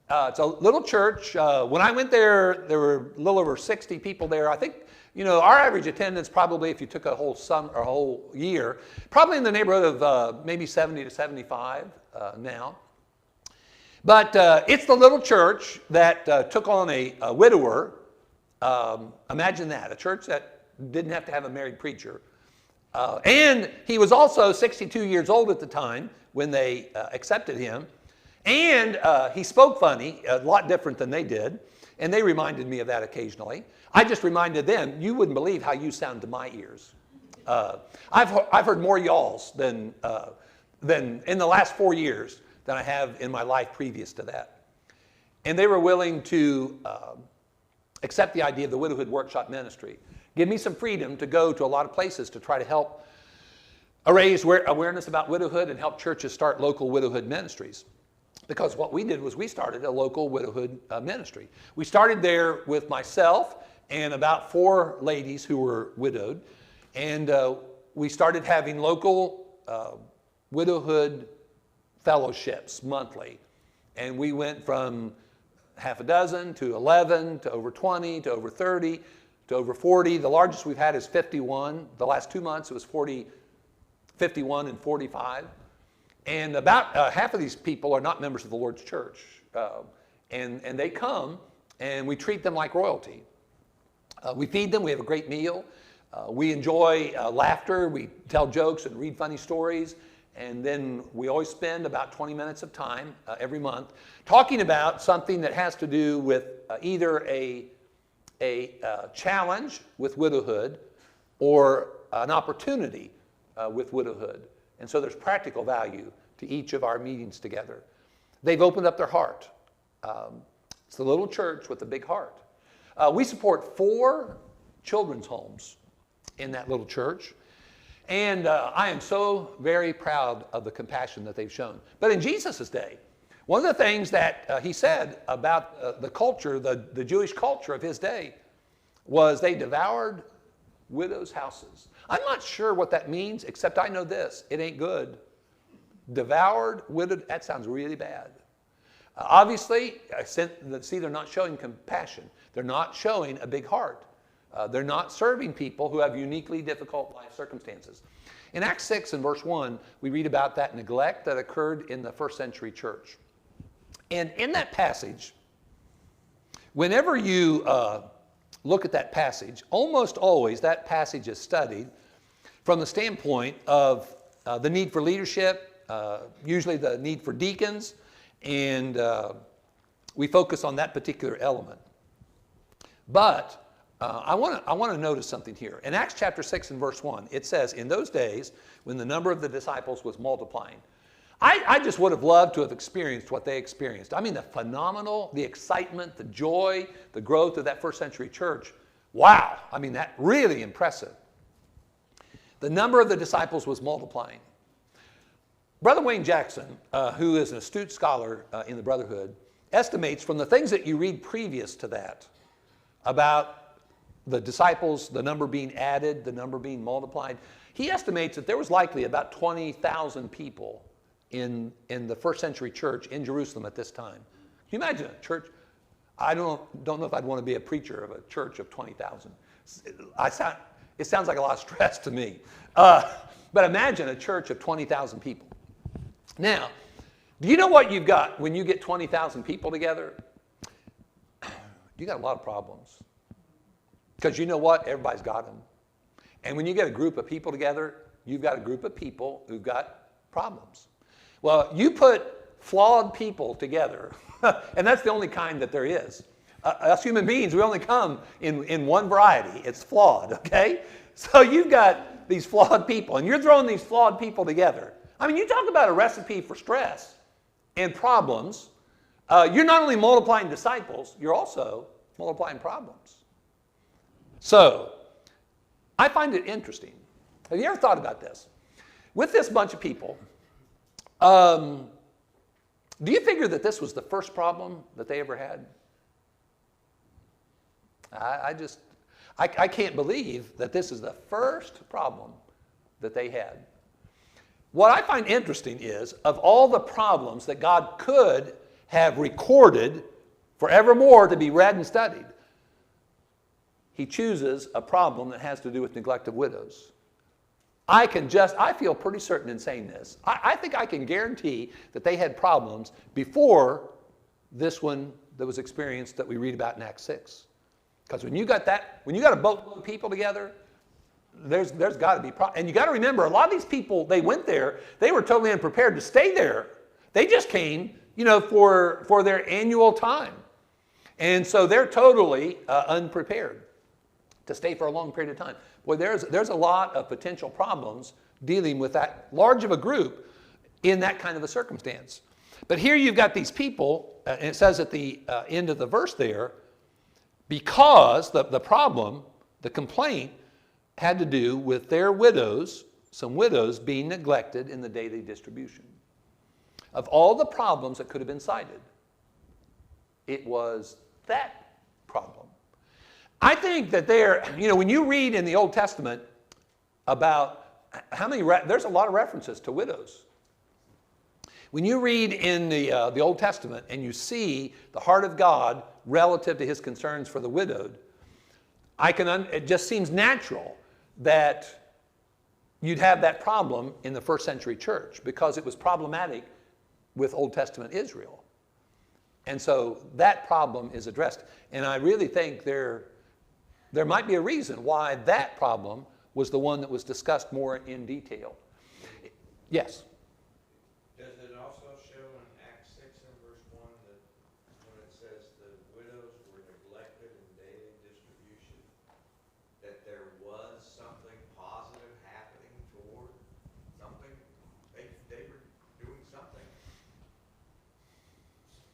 Speaker 1: It's a little church. When I went there, there were a little over 60 people there. I think, our average attendance probably, if you took a whole summer or a whole year, probably in the neighborhood of maybe 70 to 75 now. But it's the little church that took on a widower. Imagine that, a church that didn't have to have a married preacher. And he was also 62 years old at the time when they accepted him. And he spoke funny, a lot different than they did. And they reminded me of that occasionally. I just reminded them, you wouldn't believe how you sound to my ears. I've heard more y'alls than in the last 4 years than I have in my life previous to that. And they were willing to accept the idea of the Widowhood Workshop Ministry. Give me some freedom to go to a lot of places to try to help raise awareness about widowhood and help churches start local widowhood ministries. Because what we did was we started a local widowhood ministry. We started there with myself and about 4 ladies who were widowed. And we started having local widowhood fellowships monthly. And we went from half a dozen to 11 to over 20 to over 30 to over 40. The largest we've had is 51. The last 2 months it was 51 and 45. And about half of these people are not members of the Lord's church. And they come and we treat them like royalty. We feed them, we have a great meal. We enjoy laughter, we tell jokes and read funny stories. And then we always spend about 20 minutes of time every month talking about something that has to do with either a challenge with widowhood or an opportunity with widowhood. And so there's practical value to each of our meetings together. They've opened up their heart. It's the little church with a big heart. We support 4 children's homes in that little church. And I am so very proud of the compassion that they've shown. But in Jesus' day, one of the things that he said about the culture, the Jewish culture of his day, was they devoured widows' houses. I'm not sure what that means, except I know this. It ain't good. Devoured, widowed, that sounds really bad. Obviously, they're not showing compassion. They're not showing a big heart. They're not serving people who have uniquely difficult life circumstances. In Acts 6 and verse 1, we read about that neglect that occurred in the first century church. And in that passage, whenever you look at that passage, almost always that passage is studied from the standpoint of the need for leadership, usually the need for deacons, and we focus on that particular element. But I want to notice something here. In Acts chapter 6 and verse 1, it says, in those days when the number of the disciples was multiplying. I just would have loved to have experienced what they experienced. I mean, the phenomenal, the excitement, the joy, the growth of that first century church. Wow. I mean, that really impressive. The number of the disciples was multiplying. Brother Wayne Jackson, who is an astute scholar in the Brotherhood, estimates from the things that you read previous to that about the disciples, the number being added, the number being multiplied. He estimates that there was likely about 20,000 people in the first century church in Jerusalem at this time. Can you imagine a church? I don't know if I'd want to be a preacher of a church of 20,000. It sounds like a lot of stress to me. But imagine a church of 20,000 people. Now, do you know what you've got when you get 20,000 people together? You got a lot of problems. Because you know what? Everybody's got them. And when you get a group of people together, you've got a group of people who've got problems. Well, you put flawed people together, and that's the only kind that there is. Us human beings, we only come in one variety. It's flawed, okay? So you've got these flawed people, and you're throwing these flawed people together. I mean, you talk about a recipe for stress and problems. You're not only multiplying disciples, you're also multiplying problems. So, I find it interesting. Have you ever thought about this? With this bunch of people, do you figure that this was the first problem that they ever had? I can't believe that this is the first problem that they had. What I find interesting is, of all the problems that God could have recorded forevermore to be read and studied, he chooses a problem that has to do with neglect of widows. I feel pretty certain in saying this. I think I can guarantee that they had problems before this one that was experienced that we read about in Acts 6. Because when you got a boatload of people together, there's got to be problems. And you got to remember, a lot of these people, they went there, they were totally unprepared to stay there. They just came, for their annual time. And so they're totally unprepared to stay for a long period of time. Boy, there's a lot of potential problems dealing with that large of a group in that kind of a circumstance. But here you've got these people, and it says at the end of the verse there, because the problem, the complaint, had to do with their widows, some widows being neglected in the daily distribution. Of all the problems that could have been cited, it was that problem. I think that when you read in the Old Testament about there's a lot of references to widows. When you read in the Old Testament and you see the heart of God relative to his concerns for the widowed, it just seems natural that you'd have that problem in the first century church because it was problematic with Old Testament Israel. And so that problem is addressed. And I really think there might be a reason why that problem was the one that was discussed more in detail. Yes?
Speaker 3: Does it also show in Acts 6 and verse 1 that when it says the widows were neglected in daily distribution, that there was something positive happening toward something? They were doing something.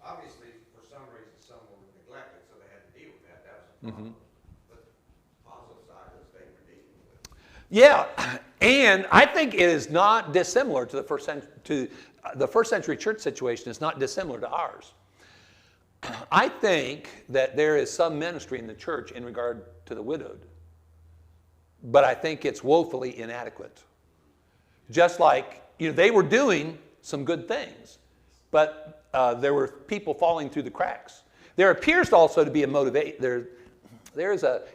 Speaker 3: Obviously, for some reason, some were neglected, so they had to deal with that. That was a problem. But the positive side was they were dealing with it.
Speaker 1: Yeah, and I think it is not dissimilar to the first century church situation. It's not dissimilar to ours. I think that there is some ministry in the church in regard to the widowed, but I think it's woefully inadequate. Just like they were doing some good things, but there were people falling through the cracks. There appears also to be a motivation.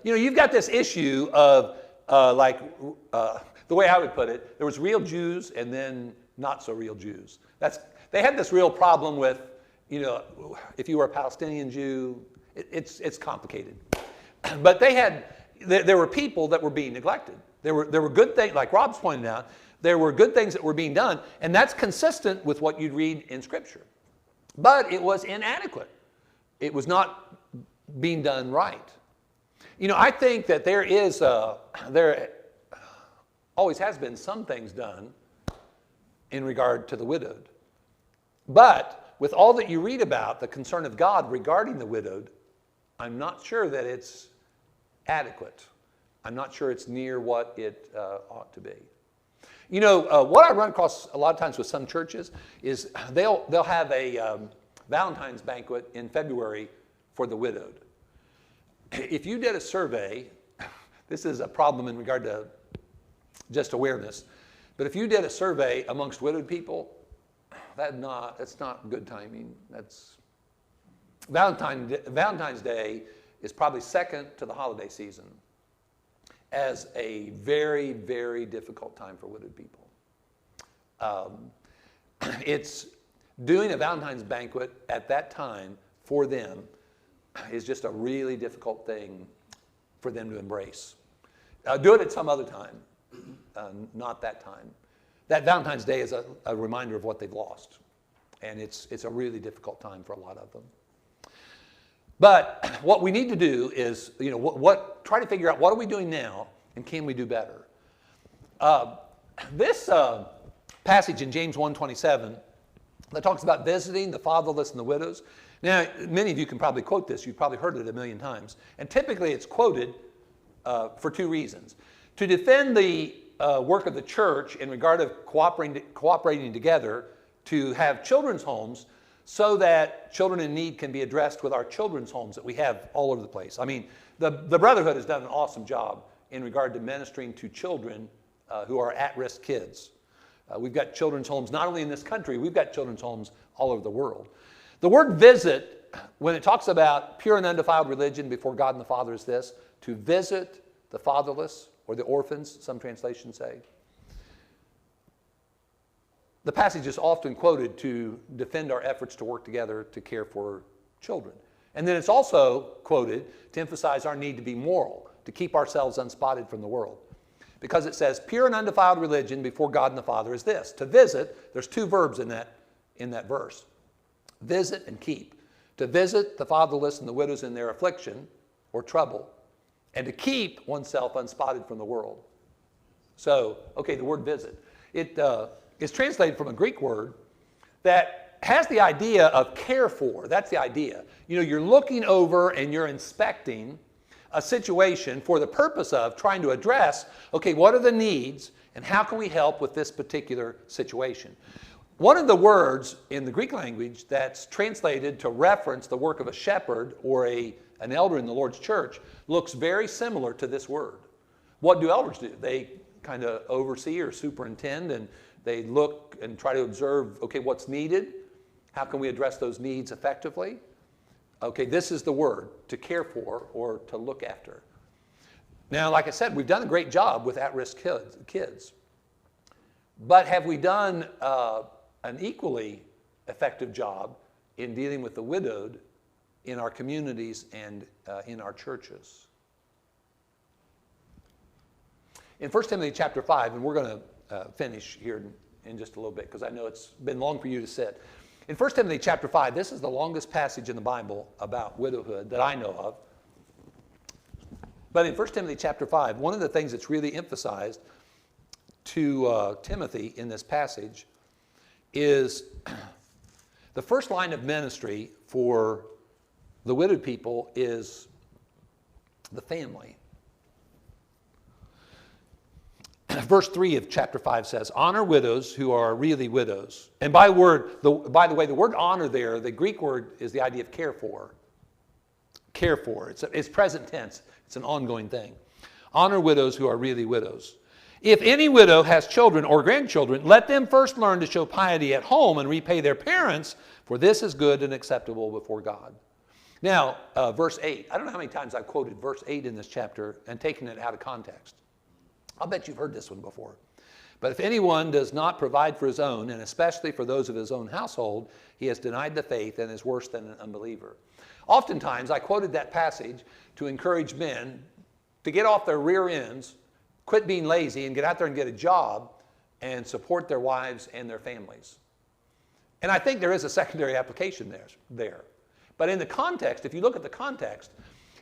Speaker 1: You've got this issue of the way I would put it, there was real Jews and then not so real Jews. They had this real problem with, if you were a Palestinian Jew, it's complicated. But there were people that were being neglected. There were good things, like Rob's pointed out, there were good things that were being done, and that's consistent with what you'd read in Scripture. But it was inadequate. It was not being done right. I think that there always has been some things done in regard to the widowed. But with all that you read about the concern of God regarding the widowed, I'm not sure that it's adequate. I'm not sure it's near what it ought to be. What I run across a lot of times with some churches is they'll have a Valentine's banquet in February for the widowed. If you did a survey, this is a problem in regard to just awareness, but if you did a survey amongst widowed people, that's not good timing. Valentine's Day is probably second to the holiday season as a very, very difficult time for widowed people. It's doing a Valentine's banquet at that time for them is just a really difficult thing for them to embrace. Do it at some other time, not that time. That Valentine's Day is a reminder of what they've lost, and it's a really difficult time for a lot of them. But what we need to do is, try to figure out what are we doing now and can we do better. This passage in James 1:27 that talks about visiting the fatherless and the widows. Now, many of you can probably quote this. You've probably heard it a million times. And typically it's quoted for two reasons. To defend the work of the church in regard to cooperating together to have children's homes so that children in need can be addressed with our children's homes that we have all over the place. I mean, the Brotherhood has done an awesome job in regard to ministering to children who are at-risk kids. We've got children's homes not only in this country, we've got children's homes all over the world. The word visit, when it talks about pure and undefiled religion before God and the Father, is this: to visit the fatherless or the orphans, some translations say. The passage is often quoted to defend our efforts to work together to care for children. And then it's also quoted to emphasize our need to be moral, to keep ourselves unspotted from the world. Because it says, pure and undefiled religion before God and the Father is this: to visit. There's two verbs in that verse. Visit and keep. To visit the fatherless and the widows in their affliction or trouble, and to keep oneself unspotted from the world. So, okay, the word visit. It is translated from a Greek word that has the idea of care for. That's the idea. You're looking over and you're inspecting a situation for the purpose of trying to address, okay, what are the needs and how can we help with this particular situation? One of the words in the Greek language that's translated to reference the work of a shepherd or an elder in the Lord's church looks very similar to this word. What do elders do? They kind of oversee or superintend, and they look and try to observe, okay, what's needed? How can we address those needs effectively? Okay, this is the word, to care for or to look after. Now, like I said, we've done a great job with at-risk kids. But have we done an equally effective job in dealing with the widowed in our communities and in our churches? In 1 Timothy chapter 5, and we're going to finish here in just a little bit because I know it's been long for you to sit. In 1 Timothy chapter 5, this is the longest passage in the Bible about widowhood that I know of. But in 1 Timothy chapter 5, one of the things that's really emphasized to Timothy in this passage is the first line of ministry for the widowed people is the family. Verse 3 of chapter 5 says, honor widows who are really widows. And by the way, the word honor there, the Greek word is the idea of care for. Care for. It's present tense. It's an ongoing thing. Honor widows who are really widows. If any widow has children or grandchildren, let them first learn to show piety at home and repay their parents, for this is good and acceptable before God. Now, verse 8. I don't know how many times I've quoted verse 8 in this chapter and taken it out of context. I'll bet you've heard this one before. But if anyone does not provide for his own, and especially for those of his own household, he has denied the faith and is worse than an unbeliever. Oftentimes, I quoted that passage to encourage men to get off their rear ends, quit being lazy, and get out there and get a job and support their wives and their families. And I think there is a secondary application there. But in the context, if you look at the context,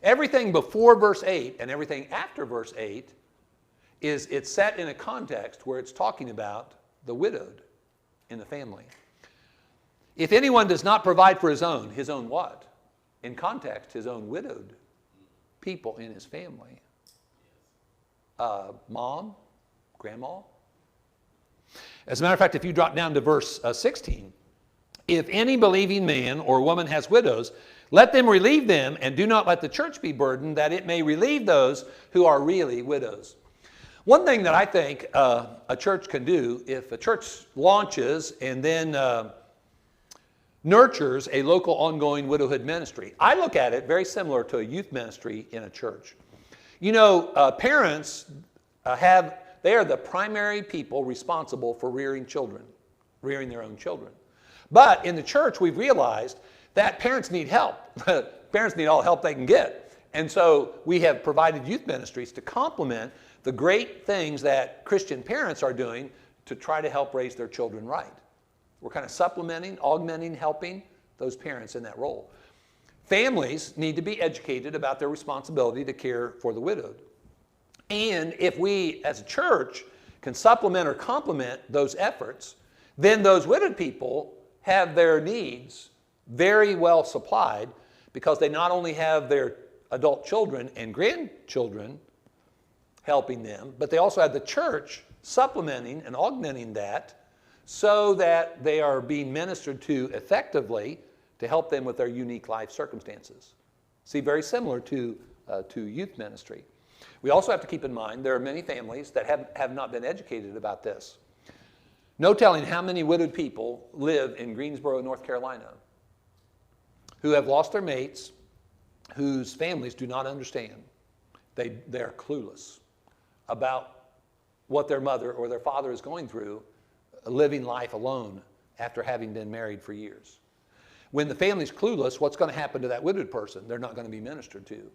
Speaker 1: everything before verse 8 and everything after verse 8 it's set in a context where it's talking about the widowed in the family. If anyone does not provide for his own what? In context, his own widowed people in his family. Mom, grandma. As a matter of fact, if you drop down to verse 16, if any believing man or woman has widows, let them relieve them, and do not let the church be burdened, that it may relieve those who are really widows. One thing that I think a church can do, if a church launches and then nurtures a local ongoing widowhood ministry, I look at it very similar to a youth ministry in a church. Parents they are the primary people responsible for rearing their own children. But in the church, we've realized that parents need help. Parents need all help they can get. And so we have provided youth ministries to complement the great things that Christian parents are doing to try to help raise their children right. We're kind of supplementing, augmenting, helping those parents in that role. families need to be educated about their responsibility to care for the widowed. And if we as a church can supplement or complement those efforts, then those widowed people have their needs very well supplied, because they not only have their adult children and grandchildren helping them, but they also have the church supplementing and augmenting that, so that they are being ministered to effectively to help them with their unique life circumstances. See, very similar to youth ministry. We also have to keep in mind there are many families that have not been educated about this. No telling how many widowed people live in Greensboro, North Carolina, who have lost their mates, whose families do not understand. They're clueless about what their mother or their father is going through, living life alone after having been married for years. When the family's clueless, what's going to happen to that widowed person? They're not going to be ministered to.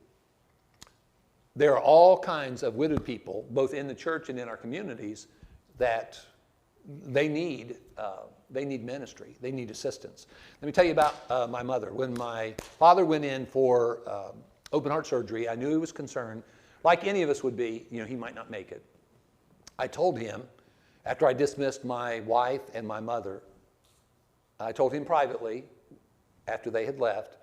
Speaker 1: There are all kinds of widowed people, both in the church and in our communities, that they need ministry. They need assistance. Let me tell you about my mother. When my father went in for open heart surgery, I knew he was concerned, like any of us would be, he might not make it. I told him, after I dismissed my wife and my mother, I told him privately, after they had left,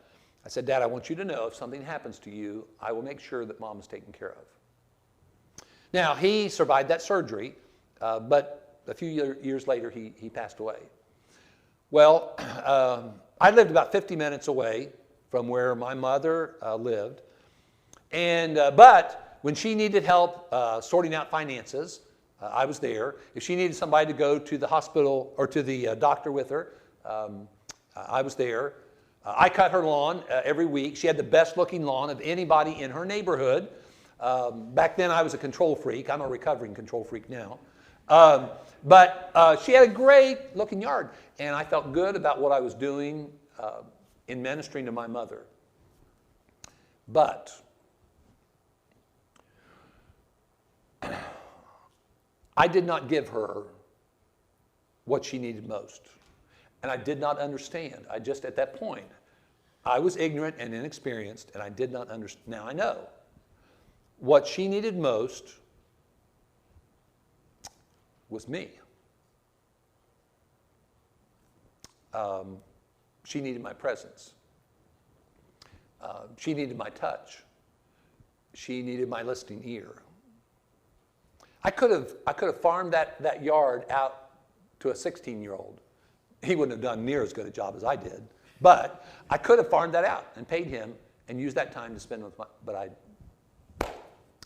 Speaker 1: I said, Dad, I want you to know if something happens to you, I will make sure that Mom is taken care of. Now, he survived that surgery, but a few years later, he passed away. Well, I lived about 50 minutes away from where my mother lived, but when she needed help sorting out finances, I was there. If she needed somebody to go to the hospital or to the doctor with her, I was there. I cut her lawn every week. She had the best looking lawn of anybody in her neighborhood. Back then I was a control freak. I'm a recovering control freak now. But she had a great looking yard, and I felt good about what I was doing in ministering to my mother. But I did not give her what she needed most. And I did not understand. At that point, I was ignorant and inexperienced, and I did not understand. Now I know. What she needed most was me. She needed my presence. She needed my touch. She needed my listening ear. I could have farmed that yard out to a 16-year-old. He wouldn't have done near as good a job as I did. But I could have farmed that out and paid him and used that time to spend with but I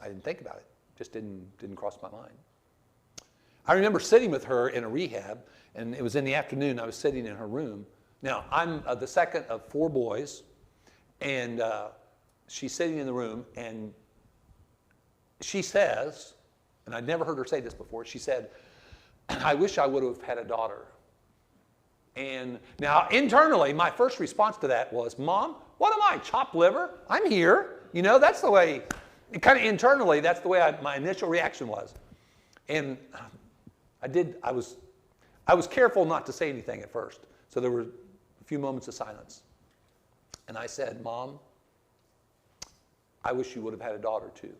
Speaker 1: didn't think about it. Just didn't cross my mind. I remember sitting with her in a rehab, and it was in the afternoon. I was sitting in her room. Now, I'm the second of 4 boys, and she's sitting in the room, and she says, and I'd never heard her say this before, she said, I wish I would have had a daughter. And now, internally, my first response to that was, Mom, what am I, chopped liver? I'm here. That's the way, kind of internally, that's the way my initial reaction was. And I was careful not to say anything at first. So there were a few moments of silence. And I said, Mom, I wish you would have had a daughter too.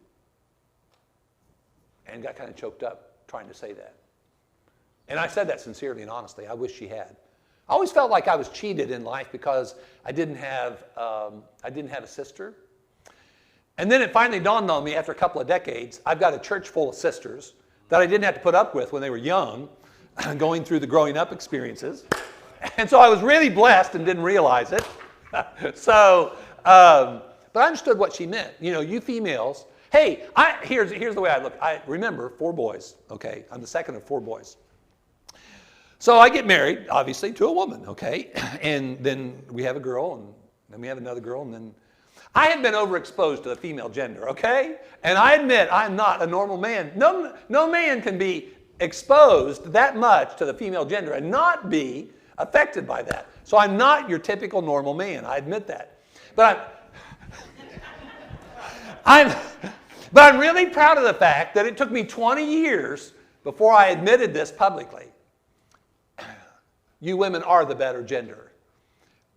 Speaker 1: And got kind of choked up trying to say that. And I said that sincerely and honestly. I wish she had. I always felt like I was cheated in life because I didn't have a sister. And then it finally dawned on me after a couple of decades, I've got a church full of sisters that I didn't have to put up with when they were young, going through the growing up experiences. And so I was really blessed and didn't realize it. But I understood what she meant. You females, hey, here's the way I look. I remember 4 boys, okay? I'm the second of 4 boys. So I get married, obviously, to a woman, okay? And then we have a girl, and then we have another girl, and then I have been overexposed to the female gender, okay? And I admit I'm not a normal man. No man can be exposed that much to the female gender and not be affected by that. So I'm not your typical normal man. I admit that. But I'm really proud of the fact that it took me 20 years before I admitted this publicly. You women are the better gender.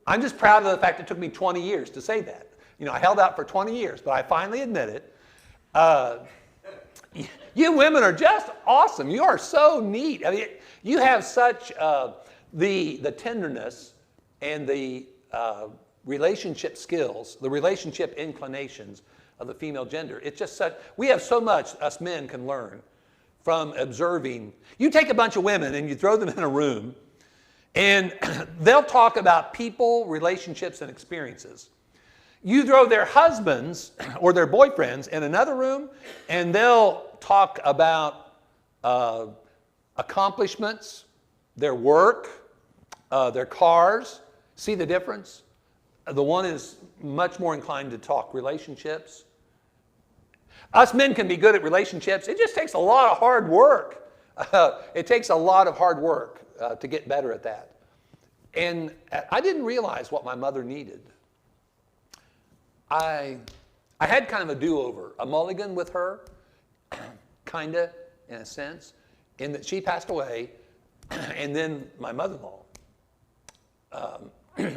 Speaker 1: I'm just proud of the fact it took me 20 years to say that. You know, I held out for 20 years, but I finally admit it. You women are just awesome. You are so neat. I mean, you have such the tenderness and the relationship skills, the relationship inclinations of the female gender. It's just such, we have so much us men can learn from observing. You take a bunch of women and you throw them in a room, and they'll talk about people, relationships, and experiences. You throw their husbands or their boyfriends in another room, and they'll talk about accomplishments, their work, their cars. See the difference? The one is much more inclined to talk relationships. Us men can be good at relationships. It just takes a lot of hard work. It takes a lot of hard work to get better at that. And I didn't realize what my mother needed. I had kind of a do-over, a mulligan with her, kind of, in a sense, in that she passed away, and then my mother-in-law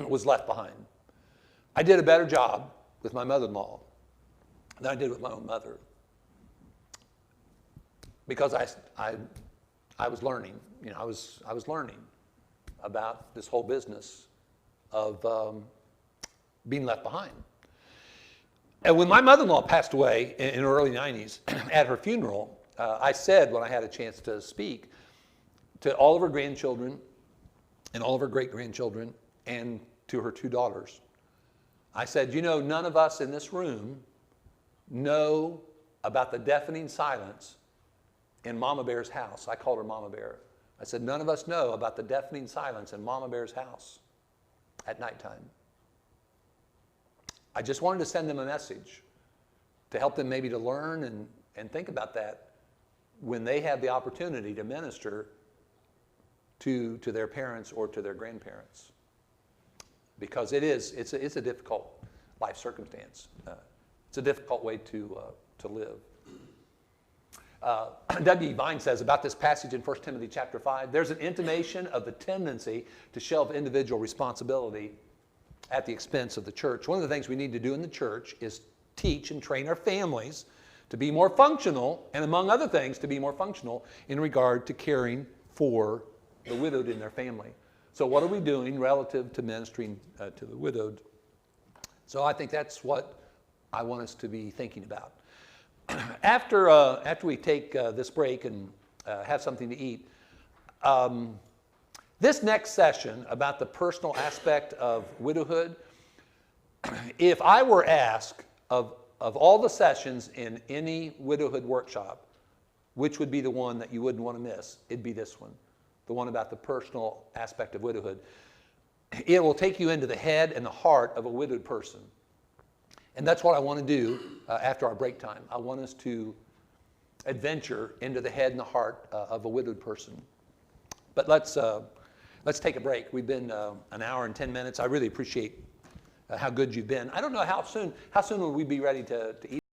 Speaker 1: was left behind. I did a better job with my mother-in-law than I did with my own mother, because I was learning. You know, I was learning about this whole business of being left behind. And when my mother-in-law passed away in the early 90s, at her funeral, I said, when I had a chance to speak, to all of her grandchildren and all of her great-grandchildren and to her 2 daughters, I said, you know, none of us in this room know about the deafening silence in Mama Bear's house. I called her Mama Bear. I said, none of us know about the deafening silence in Mama Bear's house at nighttime. I just wanted to send them a message to help them maybe to learn and think about that when they have the opportunity to minister to their parents or to their grandparents. Because it's a difficult life circumstance. It's a difficult way to live. W. Vine says about this passage in 1 Timothy chapter 5, there's an intimation of the tendency to shelve individual responsibility at the expense of the church. One of the things we need to do in the church is teach and train our families to be more functional, and among other things, to be more functional in regard to caring for the widowed in their family. So what are we doing relative to ministering to the widowed? So I think that's what I want us to be thinking about. After we take this break and have something to eat, this next session about the personal aspect of widowhood, if I were asked of all the sessions in any widowhood workshop, which would be the one that you wouldn't want to miss, it'd be this one, the one about the personal aspect of widowhood. It will take you into the head and the heart of a widowed person. And that's what I want to do after our break time. I want us to adventure into the head and the heart of a widowed person. But let's take a break. We've been an hour and 10 minutes. I really appreciate how good you've been. I don't know how soon will we be ready to eat.